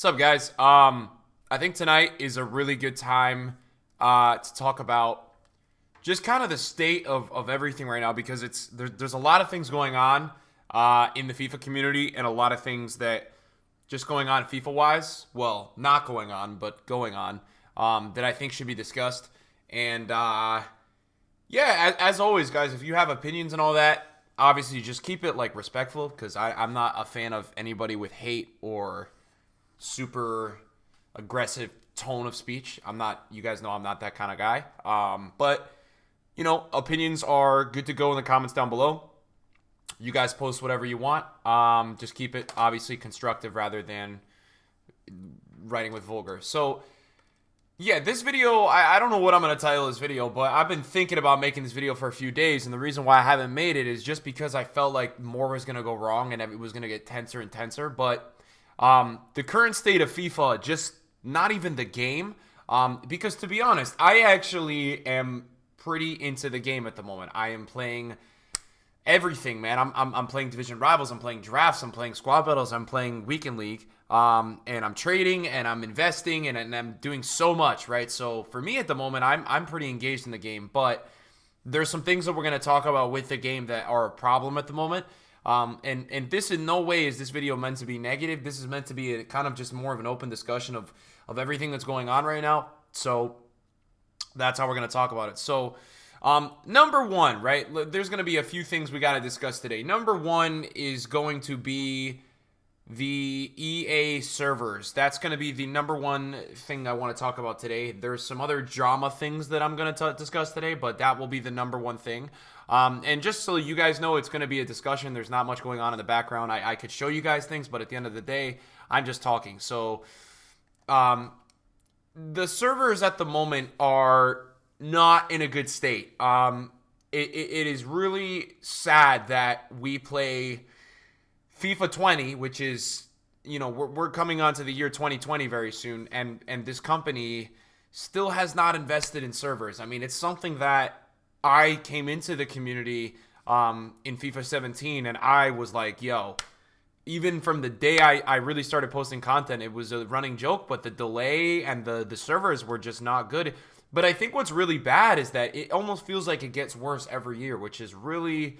What's up, guys? I think tonight is a really good time to talk about just kind of the state of everything right now because there's a lot of things going on in the FIFA community and a lot of things that just going on FIFA wise, well, not going on, but going on that I think should be discussed. And yeah, as always, guys, if you have opinions and all that, obviously just keep it like respectful because I'm not a fan of anybody with hate or super aggressive tone of speech. I'm not, you guys know I'm not that kind of guy. But, opinions are good to go in the comments down below. You guys post whatever you want. Just keep it obviously constructive rather than writing with vulgar. So, yeah, this video, I don't know what I'm going to title this video, but I've been thinking about making this video for a few days, and the reason why I haven't made it is just because I felt like more was going to go wrong and it was going to get tenser and tenser, but the current state of FIFA, just not even the game, because to be honest, I actually am pretty into the game at the moment. I am playing everything, man. I'm playing Division Rivals, I'm playing Drafts, I'm playing Squad Battles, I'm playing Weekend League, and I'm trading, and I'm investing, and I'm doing so much, right? So for me at the moment, I'm pretty engaged in the game, but there's some things that we're going to talk about with the game that are a problem at the moment. And this in no way is this video meant to be negative. This is meant to be a kind of just more of an open discussion of everything that's going on right now. So that's how we're going to talk about it. So number one, right, there's going to be a few things we got to discuss today. Number one is going to be the EA servers. That's going to be the number one thing I want to talk about today. There's some other drama things that I'm going to discuss today, but that will be the number one thing. And just so you guys know, it's going to be a discussion. There's not much going on in the background. I could show you guys things, but at the end of the day, I'm just talking. So the servers at the moment are not in a good state. It is really sad that we play FIFA 20, which is, we're coming on to the year 2020 very soon, and this company still has not invested in servers. I mean, it's something that I came into the community in FIFA 17, and I was like, yo, even from the day I really started posting content, it was a running joke, but the delay and the servers were just not good. But I think what's really bad is that it almost feels like it gets worse every year, which is really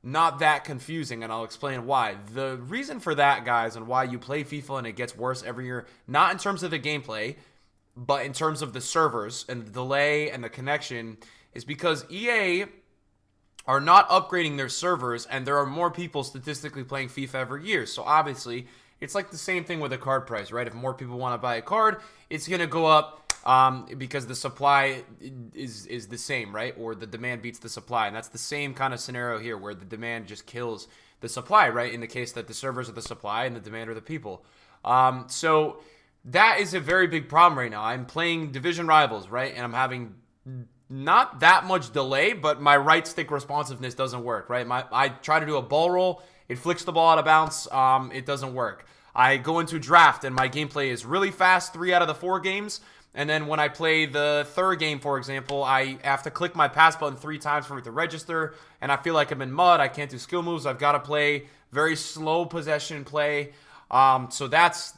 not that confusing, and I'll explain why. The reason for that, guys, and why you play FIFA and it gets worse every year, not in terms of the gameplay, but in terms of the servers and the delay and the connection, is because EA are not upgrading their servers, and there are more people statistically playing FIFA every year. So obviously, it's like the same thing with a card price, right? If more people want to buy a card, it's going to go up because the supply is the same, right? Or the demand beats the supply. And that's the same kind of scenario here where the demand just kills the supply, right? In the case that the servers are the supply and the demand are the people. So that is a very big problem right now. I'm playing Division Rivals, right? And I'm having not that much delay, but my right stick responsiveness doesn't work, right? I try to do a ball roll. It flicks the ball out of bounds. It doesn't work. I go into draft and my gameplay is really fast 3 out of the 4 games. And then when I play the third game, for example, I have to click my pass button 3 times for it to register, and I feel like I'm in mud. I can't do skill moves. I've got to play very slow possession play. So that's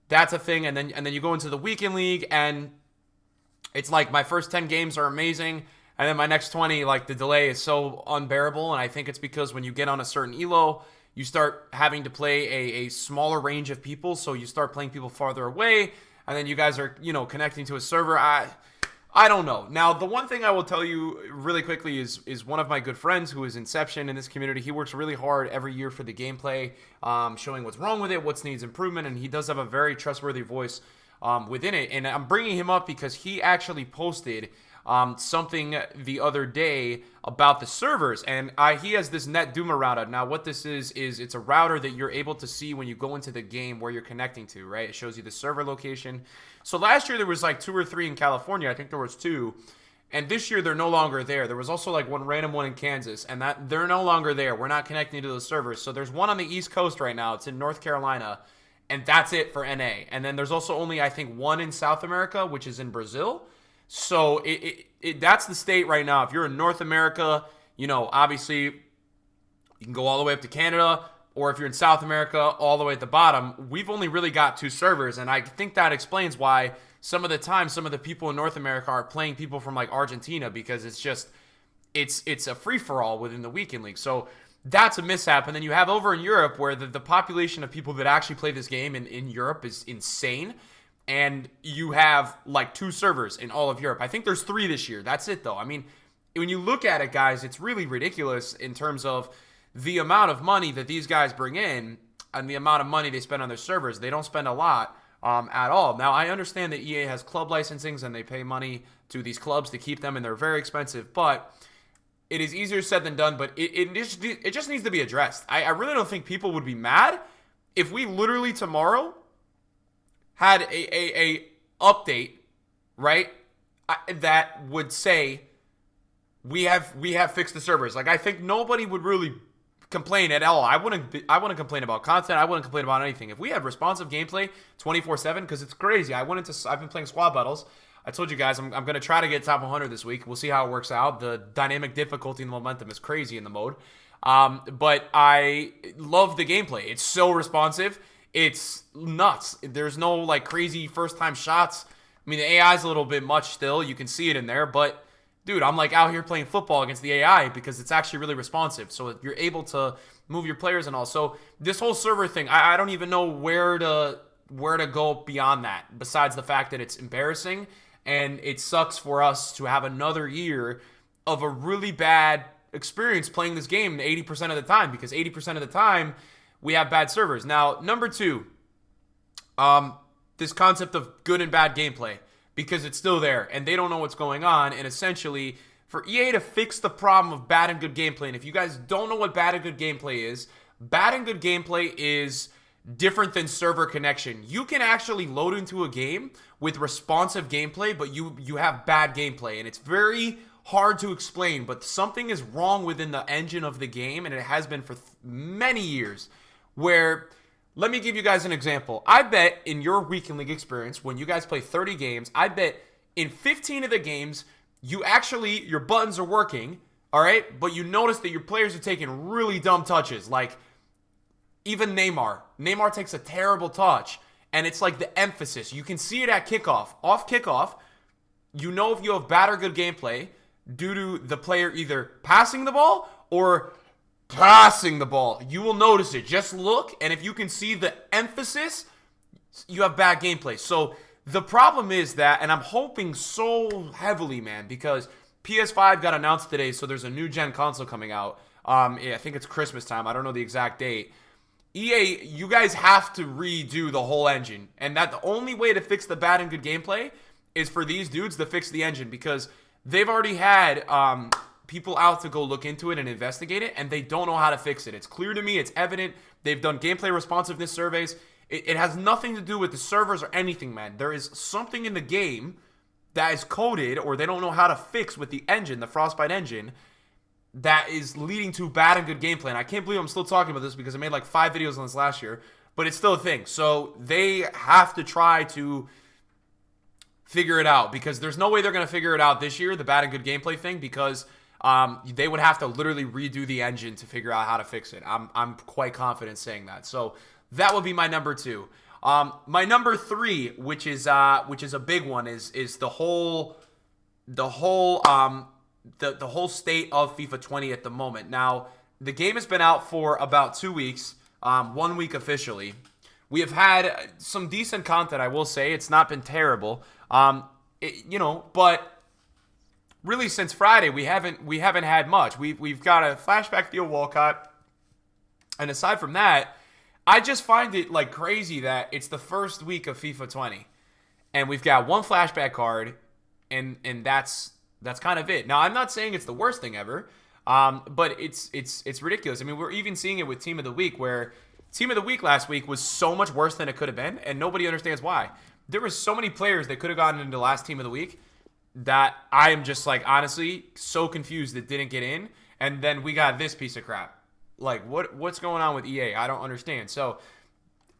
that's a thing. And then you go into the weekend league, and it's like my first 10 games are amazing, and then my next 20, like the delay is so unbearable. And I think it's because when you get on a certain elo, you start having to play a smaller range of people, so you start playing people farther away. And then you guys are, connecting to a server. I don't know. Now, the one thing I will tell you really quickly is one of my good friends who is Inception in this community. He works really hard every year for the gameplay, showing what's wrong with it, what needs improvement, and he does have a very trustworthy voice within it. And I'm bringing him up because he actually posted something the other day about the servers, and he has this Net Duma router. Now what this is it's a router that you're able to see when you go into the game where you're connecting to, right? It shows you the server location. So last year there was like 2 or 3 in California. I think there was 2, and this year they're no longer there. There was also like one random one in Kansas, and that they're no longer there. We're not connecting to those servers. So there's one on the East Coast right now. It's in North Carolina, and that's it for NA. And then there's also only, I think, one in South America, which is in Brazil. So that's the state right now. If you're in North America, obviously you can go all the way up to Canada, or if you're in South America, all the way at the bottom, we've only really got 2 servers, and I think that explains why some of the time some of the people in North America are playing people from like Argentina, because it's a free-for-all within the weekend league. So that's a mishap. And then you have over in Europe where the population of people that actually play this game in Europe is insane. And you have like 2 servers in all of Europe. I think there's 3 this year. That's it, though. I mean, when you look at it, guys, it's really ridiculous in terms of the amount of money that these guys bring in and the amount of money they spend on their servers. They don't spend a lot at all. Now, I understand that EA has club licensings and they pay money to these clubs to keep them, and they're very expensive. But it is easier said than done, but it just needs to be addressed. I really don't think people would be mad if we literally tomorrow had a update, right, that would say we have fixed the servers. Like, I think nobody would really complain at all. I wouldn't complain about content. I wouldn't complain about anything. If we had responsive gameplay 24/7, because it's crazy. I've been playing squad battles. I told you guys I'm going to try to get top 100 this week. We'll see how it works out. The dynamic difficulty and the momentum is crazy in the mode. But I love the gameplay. It's so responsive. It's nuts. There's no like crazy first-time shots. I mean, the AI is a little bit much still. You can see it in there. But, dude, I'm like out here playing football against the AI because it's actually really responsive. So you're able to move your players and all. So this whole server thing, I don't even know where to go beyond that, besides the fact that it's embarrassing. And it sucks for us to have another year of a really bad experience playing this game 80% of the time, because 80% of the time we have bad servers. Now, number 2, this concept of good and bad gameplay, because it's still there and they don't know what's going on. And essentially, for EA to fix the problem of bad and good gameplay, and if you guys don't know what bad and good gameplay is, bad and good gameplay is different than server connection. You can actually load into a game with responsive gameplay, but you have bad gameplay, and it's very hard to explain, but something is wrong within the engine of the game, and it has been for many years, where, let me give you guys an example. I bet in your weekend league experience, when you guys play 30 games, I bet in 15 of the games, your buttons are working, all right, but you notice that your players are taking really dumb touches, like even Neymar. Neymar takes a terrible touch, and it's like the emphasis. You can see it at kickoff. Off kickoff, you know if you have bad or good gameplay due to the player either passing the ball or passing the ball. You will notice it. Just look, and if you can see the emphasis, you have bad gameplay. So the problem is that, and I'm hoping so heavily, man, because PS5 got announced today, so there's a new gen console coming out. I think it's Christmas time. I don't know the exact date. EA, you guys have to redo the whole engine, and that the only way to fix the bad and good gameplay is for these dudes to fix the engine, because they've already had people out to go look into it and investigate it, and they don't know how to fix it. It's clear to me. It's evident. They've done gameplay responsiveness surveys. It has nothing to do with the servers or anything, man. There is something in the game that is coded, or they don't know how to fix with the engine, the Frostbite engine, that is leading to bad and good gameplay. And I can't believe I'm still talking about this, because I made like 5 videos on this last year, but it's still a thing. So they have to try to figure it out, because there's no way they're going to figure it out this year, the bad and good gameplay thing, because they would have to literally redo the engine to figure out how to fix it. I'm quite confident saying that. So that would be my number 2. My number 3, which is a big one, is the whole state of FIFA 20 at the moment. Now, the game has been out for about 2 weeks, 1 week officially. We have had some decent content, I will say. It's not been terrible, but really since Friday we haven't had much. We've got a flashback Theo Walcott, and aside from that, I just find it like crazy that it's the first week of FIFA 20, and we've got one flashback card, and that's kind of it. Now, I'm not saying it's the worst thing ever, but it's ridiculous. I mean, we're even seeing it with Team of the Week, where Team of the Week last week was so much worse than it could have been, and nobody understands why. There were so many players that could have gotten into last Team of the Week that I am just like, honestly, so confused that didn't get in, and then we got this piece of crap. Like, what's going on with EA? I don't understand. So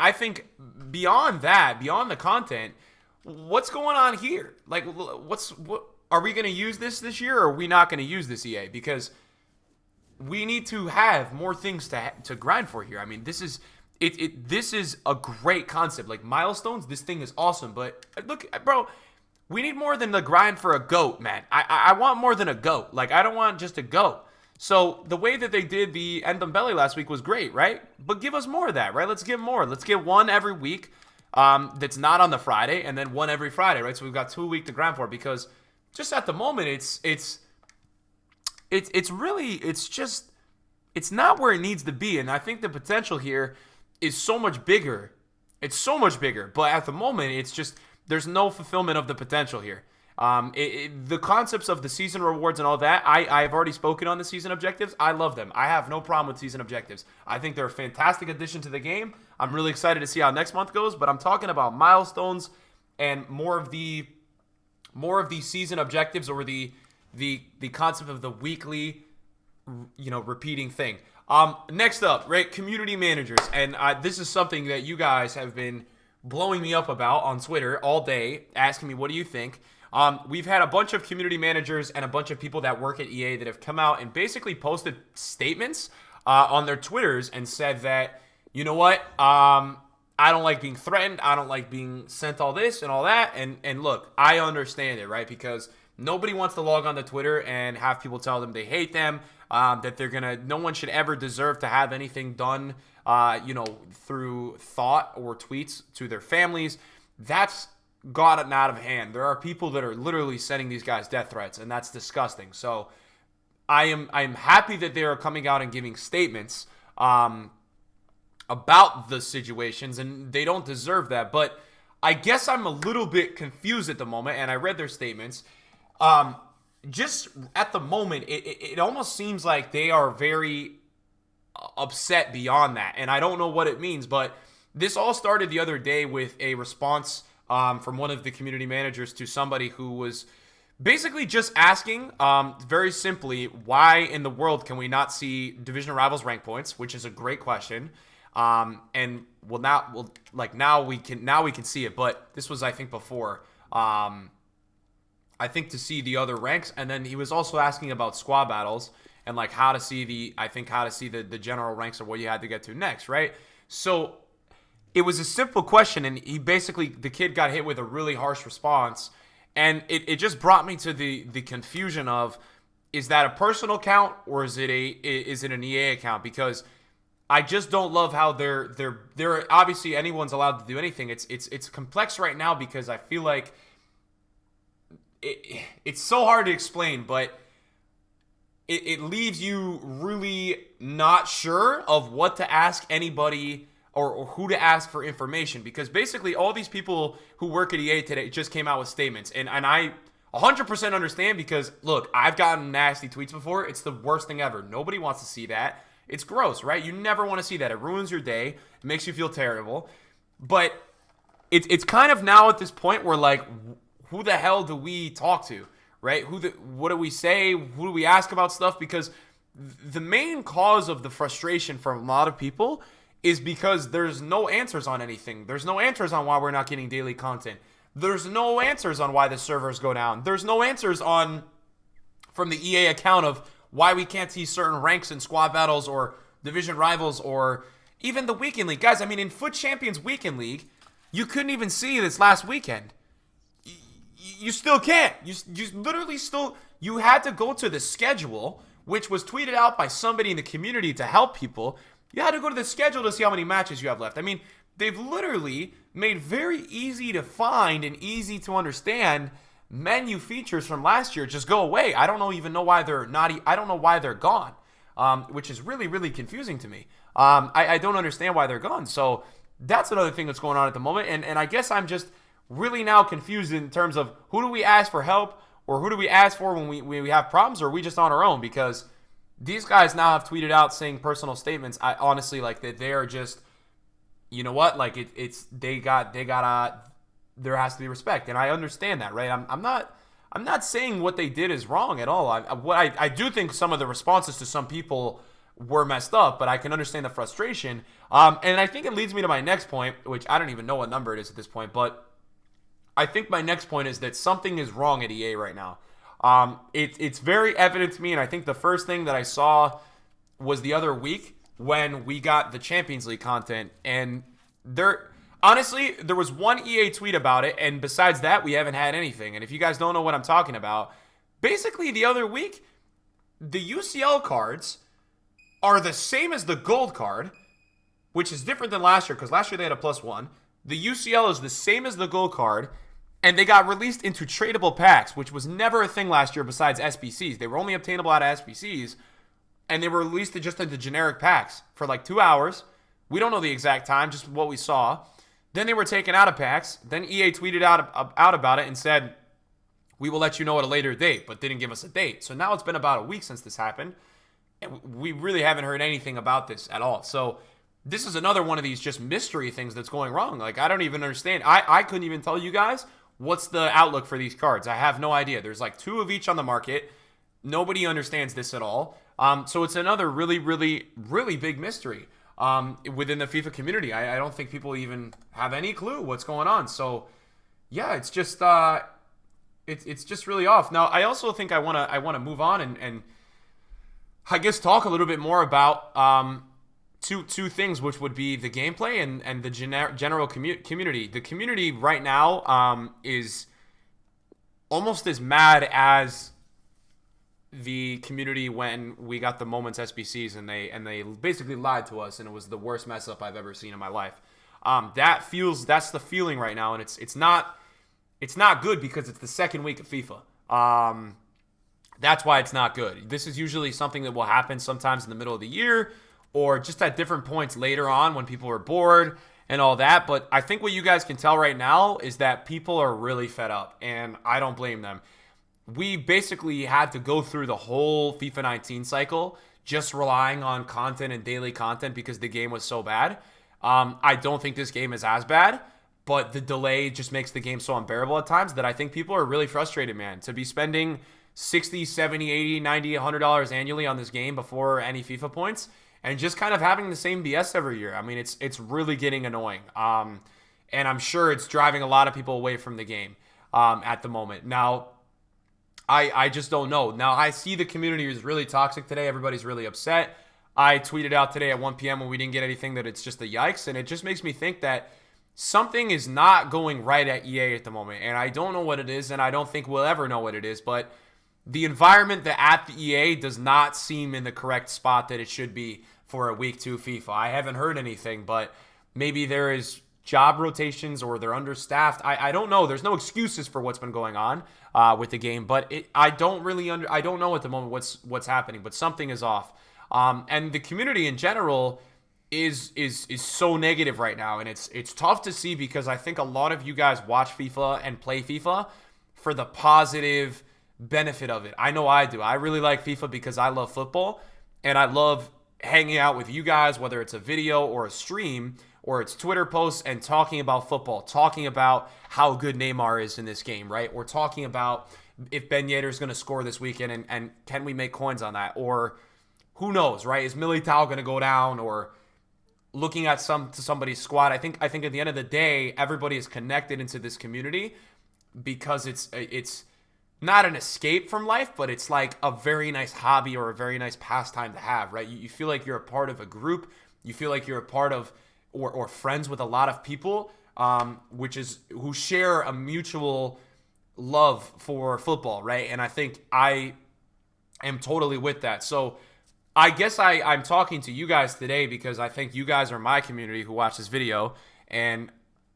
I think beyond that, beyond the content, what's going on here? Like, what are we going to use this year, or are we not going to use this, EA? Because we need to have more things to grind for here. I mean, this is this is a great concept. Like Milestones, this thing is awesome. But look, bro, we need more than the grind for a goat, man. I want more than a goat. Like, I don't want just a goat. So the way that they did the Ndombele last week was great, right? But give us more of that, right? Let's give more. Let's get one every week that's not on the Friday, and then one every Friday, right? So we've got 2 weeks to grind for, because just at the moment, it's not where it needs to be. And I think the potential here is so much bigger. It's so much bigger. But at the moment, it's just, there's no fulfillment of the potential here. The concepts of the season rewards and all that, I've already spoken on the season objectives. I love them. I have no problem with season objectives. I think they're a fantastic addition to the game. I'm really excited to see how next month goes, but I'm talking about milestones and more of the season objectives, or the concept of the weekly, repeating thing. Next up, right, community managers. And this is something that you guys have been blowing me up about on Twitter all day, asking me, what do you think? We've had a bunch of community managers and a bunch of people that work at EA that have come out and basically posted statements on their Twitters and said that, you know what, I don't like being threatened. I don't like being sent all this and all that. And look, I understand it, right? Because nobody wants to log on to Twitter and have people tell them they hate them, that no one should ever deserve to have anything done, through thought or tweets to their families. That's gotten out of hand. There are people that are literally sending these guys death threats, and that's disgusting. So I am happy that they are coming out and giving statements about the situations, and they don't deserve that. But I guess I'm a little bit confused at the moment, and I read their statements. Just at the moment, it almost seems like they are very upset beyond that, and I don't know what it means. But this all started the other day with a response from one of the community managers to somebody who was basically just asking, very simply, why in the world can we not see Division Rivals rank points, which is a great question. And now we can see it, but this was, I think, before. I think to see the other ranks, and then he was also asking about squad battles and like how to see the general ranks, or what you had to get to next, right? So it was a simple question, and the kid got hit with a really harsh response, and it just brought me to the confusion of, is that a personal account, or is it an EA account? Because I just don't love how they're obviously anyone's allowed to do anything. It's complex right now, because I feel like it's so hard to explain, but it leaves you really not sure of what to ask anybody, or who to ask for information, because basically all these people who work at EA today just came out with statements, and I 100% understand, because look, I've gotten nasty tweets before. It's the worst thing ever. Nobody wants to see that. It's gross, right? You never want to see that. It ruins your day. It makes you feel terrible. But it's kind of now at this point where, like, who the hell do we talk to, right? What do we say? Who do we ask about stuff? Because the main cause of the frustration from a lot of people is because there's no answers on anything. There's no answers on why we're not getting daily content. There's no answers on why the servers go down. There's no answers from the EA account of why we can't see certain ranks in squad battles or division rivals or even the weekend league. Guys, I mean, in Foot Champions Weekend League, you couldn't even see this last weekend. You still can't. You literally still, you had to go to the schedule, which was tweeted out by somebody in the community to help people. You had to go to the schedule to see how many matches you have left. I mean, they've literally made very easy to find and easy to understand menu features from last year just go away. I don't even know why they're not. I don't know why they're gone, which is really, really confusing to me. I don't understand why they're gone. So that's another thing that's going on at the moment. And I guess I'm just really now confused in terms of who do we ask for help, or who do we ask for when we have problems, or are we just on our own? Because these guys now have tweeted out saying personal statements. I honestly, like, that they are just, you know what, like there has to be respect, and I understand that, right? I'm not saying what they did is wrong at all. I do think some of the responses to some people were messed up, but I can understand the frustration. And I think it leads me to my next point, which I don't even know what number it is at this point, but I think my next point is that something is wrong at EA right now. It's very evident to me, and I think the first thing that I saw was the other week when we got the Champions League content, and honestly, there was one EA tweet about it, and besides that, we haven't had anything. And if you guys don't know what I'm talking about, basically the other week, the UCL cards are the same as the gold card, which is different than last year, because last year they had a +1. The UCL is the same as the gold card, and they got released into tradable packs, which was never a thing last year besides SBCs. They were only obtainable out of SBCs, and they were released just into generic packs for like 2 hours. We don't know the exact time, just what we saw. Then they were taken out of packs. Then EA tweeted out about it and said, we will let you know at a later date, but didn't give us a date. So now it's been about a week since this happened, and we really haven't heard anything about this at all. So this is another one of these just mystery things that's going wrong. Like, I don't even understand. I couldn't even tell you guys what's the outlook for these cards. I have no idea. There's like 2 of each on the market. Nobody understands this at all. So it's another really, really, really big mystery within the FIFA community. I don't think people even have any clue what's going on. So yeah, it's just it's just really off. Now, I also think I wanna move on and I guess talk a little bit more about two things, which would be the gameplay and the general community. The community right now is almost as mad as the community when we got the Moments SBCs and they basically lied to us, and it was the worst mess up I've ever seen in my life. That's the feeling right now, and it's not good because it's the second week of FIFA. That's why it's not good. This is usually something that will happen sometimes in the middle of the year, or just at different points later on when people are bored and all that. But I think what you guys can tell right now is that people are really fed up, and I don't blame them. We basically had to go through the whole FIFA 19 cycle just relying on content and daily content because the game was so bad. I don't think this game is as bad, but the delay just makes the game so unbearable at times that I think people are really frustrated, man. To be spending $60, $70, $80, $90, $100 annually on this game before any FIFA points, and just kind of having the same BS every year. I mean, it's really getting annoying. And I'm sure it's driving a lot of people away from the game at the moment. Now, I just don't know. Now, I see the community is really toxic today. Everybody's really upset. I tweeted out today at 1 p.m. when we didn't get anything that it's just a yikes, and it just makes me think that something is not going right at EA at the moment, and I don't know what it is, and I don't think we'll ever know what it is, but the environment at the EA does not seem in the correct spot that it should be for a week 2 FIFA. I haven't heard anything, but maybe there is job rotations or they're understaffed. I don't know. There's no excuses for what's been going on with the game, but I don't know at the moment what's happening, but something is off. And the community in general is so negative right now, and it's tough to see because I think a lot of you guys watch FIFA and play FIFA for the positive benefit of it. I know I do. I really like FIFA because I love football, and I love hanging out with you guys, whether it's a video or a stream or it's Twitter posts and talking about football, talking about how good Neymar is in this game, right? We're talking about if Ben Yedder is going to score this weekend and can we make coins on that? Or who knows, right? Is Militao going to go down? Or looking at somebody's squad. I think at the end of the day, everybody is connected into this community because it's not an escape from life, but it's like a very nice hobby or a very nice pastime to have, right? You feel like you're a part of a group. You feel like you're a part of or friends with a lot of people, who share a mutual love for football, right? And I think I am totally with that. So I guess I'm talking to you guys today because I think you guys are my community who watch this video, and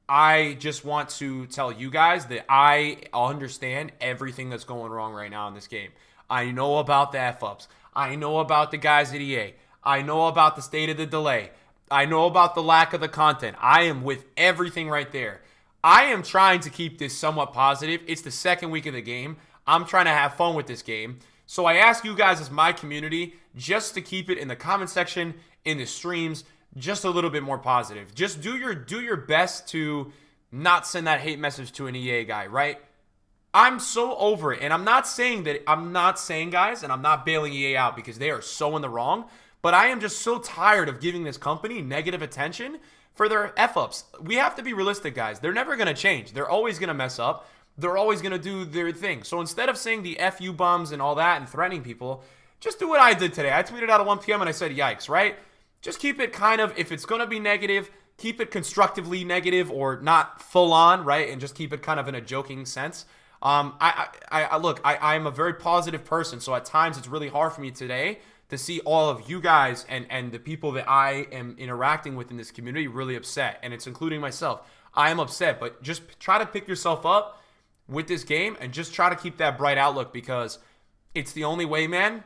I just want to tell you guys that I understand everything that's going wrong right now in this game. I know about the F-ups. I know about the guys at EA. I know about the state of the delay. I know about the lack of the content. I am with everything right there. I am trying to keep this somewhat positive. It's the second week of the game. I'm trying to have fun with this game. So I ask you guys as my community just to keep it in the comment section, in the streams, just a little bit more positive. Just do your best to not send that hate message to an EA guy, right? I'm so over it. And I'm not saying, guys, and I'm not bailing EA out because they are so in the wrong, but I am just so tired of giving this company negative attention for their F-ups. We have to be realistic, guys. They're never going to change. They're always going to mess up. They're always going to do their thing. So instead of saying the F you bums and all that and threatening people, just do what I did today. I tweeted out at 1 p.m. and I said, yikes, right? Just keep it kind of, if it's going to be negative, keep it constructively negative or not full on, right? And just keep it kind of in a joking sense. Look, I'm a very positive person, so at times it's really hard for me today to see all of you guys and the people that I am interacting with in this community really upset, and it's including myself. I am upset, but just try to pick yourself up with this game and just try to keep that bright outlook, because it's the only way, man,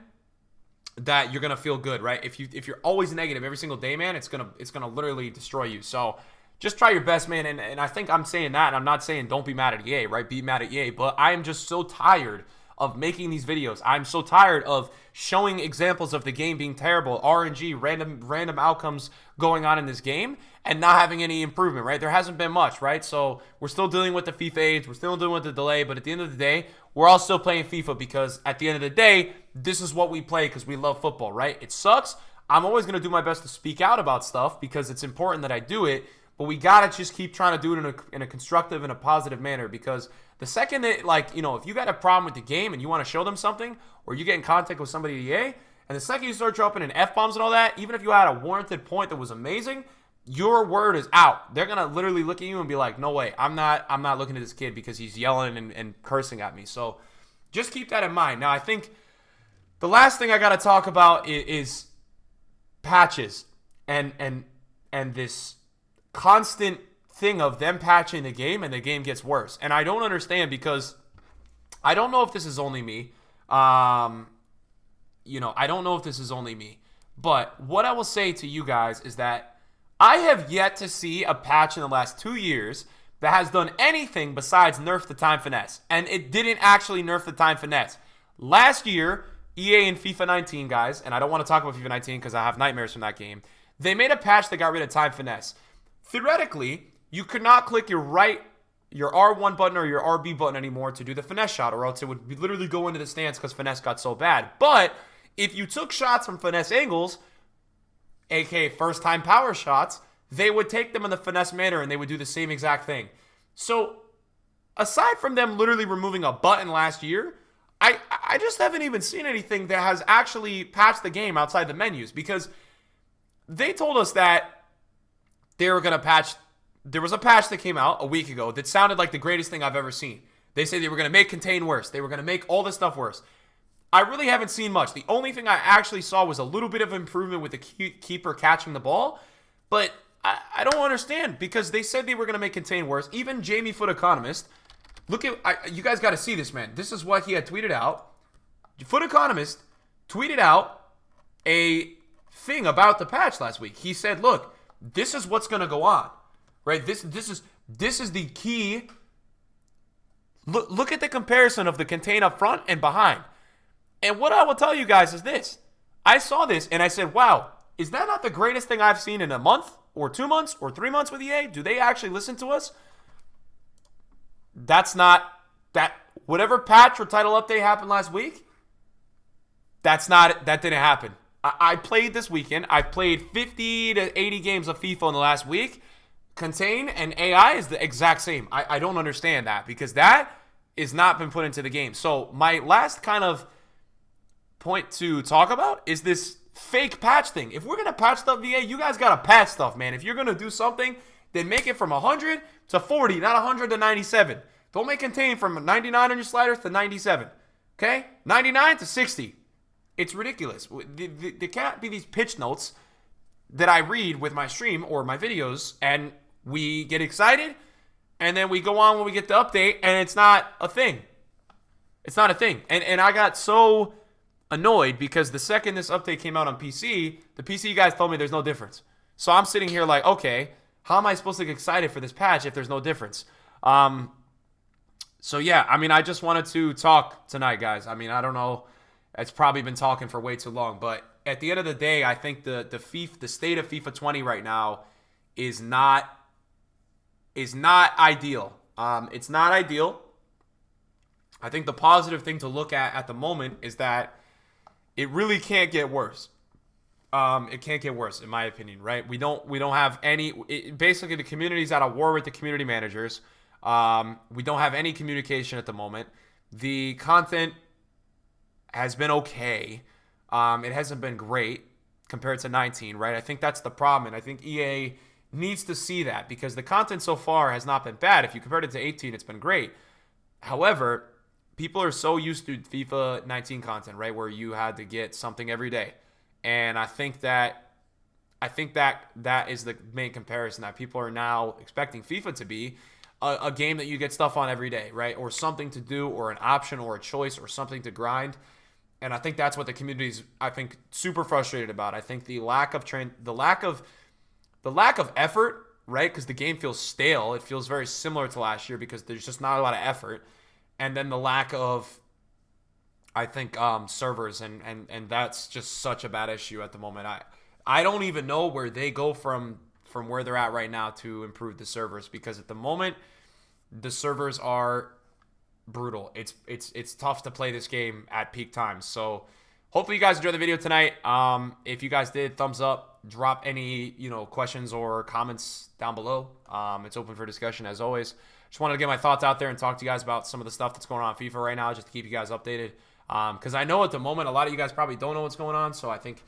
that you're gonna feel good, right? If you're always negative every single day, man, it's gonna literally destroy you. So just try your best, man. And I think I'm saying that, and I'm not saying don't be mad at EA, right? Be mad at EA, but I am just so tired of making these videos. I'm so tired of showing examples of the game being terrible, RNG, random outcomes going on in this game, and not having any improvement, right? There hasn't been much, right? So we're still dealing with the FIFA age, we're still dealing with the delay, but at the end of the day, we're all still playing FIFA, because at the end of the day, this is what we play because we love football, right? It sucks. I'm always going to do my best to speak out about stuff because it's important that I do it, but we got to just keep trying to do it in a constructive and a positive manner, because the second that, like, you know, if you got a problem with the game and you want to show them something, or you get in contact with somebody at EA, and the second you start dropping in F-bombs and all that, even if you had a warranted point that was amazing, your word is out. They're going to literally look at you and be like, no way, I'm not looking at this kid because he's yelling and cursing at me. So just keep that in mind. Now, I think the last thing I got to talk about is patches and this constant thing of them patching the game and the game gets worse. And I don't understand, because I don't know if this is only me. I don't know if this is only me. But what I will say to you guys is that I have yet to see a patch in the last 2 years that has done anything besides nerf the time finesse. And it didn't actually nerf the time finesse. Last year, EA in FIFA 19, guys, and I don't want to talk about FIFA 19 because I have nightmares from that game, they made a patch that got rid of time finesse. Theoretically, you could not click your R1 button or your RB button anymore to do the finesse shot, or else it would literally go into the stance because finesse got so bad. But if you took shots from finesse angles, aka first time power shots, they would take them in the finesse manner and they would do the same exact thing. So aside from them literally removing a button last year, I just haven't even seen anything that has actually patched the game outside the menus, because they told us that they were going to patch. There was a patch that came out a week ago that sounded like the greatest thing I've ever seen. They said they were going to make contain worse. They were going to make all this stuff worse. I really haven't seen much. The only thing I actually saw was a little bit of improvement with the keeper catching the ball. But I don't understand, because they said they were going to make contain worse. Even Jamie Foot Economist, you guys got to see this, man. This is what he had tweeted out. Foot Economist tweeted out a thing about the patch last week. He said, look, this is what's going to go on. Right? This is the key. Look at the comparison of the contain up front and behind. And what I will tell you guys is this. I saw this and I said, wow, is that not the greatest thing I've seen in a month or 2 months or 3 months with EA? Do they actually listen to us? That's not that. Whatever patch or title update happened last week, that didn't happen. I played this weekend. I played 50 to 80 games of FIFA in the last week. Contain and AI is the exact same. I don't understand that, because that is not been put into the game. So my last kind of point to talk about is this fake patch thing. If we're going to patch stuff, VA, you guys got to patch stuff, man. If you're going to do something, then make it from 100 to 40, not 100 to 97. Don't make contain from 99 on your sliders to 97. Okay? 99 to 60. It's ridiculous. There can't be these pitch notes that I read with my stream or my videos, and we get excited, and then we go on when we get the update, and it's not a thing. It's not a thing. And I got so annoyed because the second this update came out on PC, the PC guys told me there's no difference. So I'm sitting here like, okay, how am I supposed to get excited for this patch if there's no difference? So yeah, I mean, I just wanted to talk tonight, guys. I mean, I don't know. It's probably been talking for way too long, but at the end of the day, I think the state of FIFA 20 right now is not ideal. It's not ideal. I think the positive thing to look at the moment is that it really can't get worse. It can't get worse, in my opinion, right? We don't have any. Basically, the community's at a war with the community managers. We don't have any communication at the moment. The content has been okay. It hasn't been great compared to 19, right? I think that's the problem, and I think EA needs to see that because the content so far has not been bad. If you compared it to 18, it's been great. However, people are so used to FIFA 19 content, right, where you had to get something every day, and I think that is the main comparison that people are now expecting FIFA to be a game that you get stuff on every day, right, or something to do, or an option, or a choice, or something to grind. And I think that's what the community is, I think, super frustrated about. I think the lack of effort, right? Because the game feels stale. It feels very similar to last year because there's just not a lot of effort, and then the lack of, I think, servers, and that's just such a bad issue at the moment. I don't even know where they go from where they're at right now to improve the servers because at the moment the servers are brutal. It's tough to play this game at peak times. So hopefully you guys enjoyed the video tonight. If you guys did, thumbs up. Drop any questions or comments down below. It's open for discussion as always. Just wanted to get my thoughts out there and talk to you guys about some of the stuff that's going on in FIFA right now, just to keep you guys updated. Because I know at the moment a lot of you guys probably don't know what's going on. So I think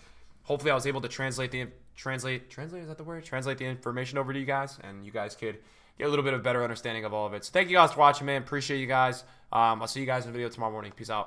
hopefully I was able to translate is that the word? Translate the information over to you guys, and you guys could get a little bit of better understanding of all of it. So thank you guys for watching, man. Appreciate you guys. I'll see you guys in the video tomorrow morning. Peace out.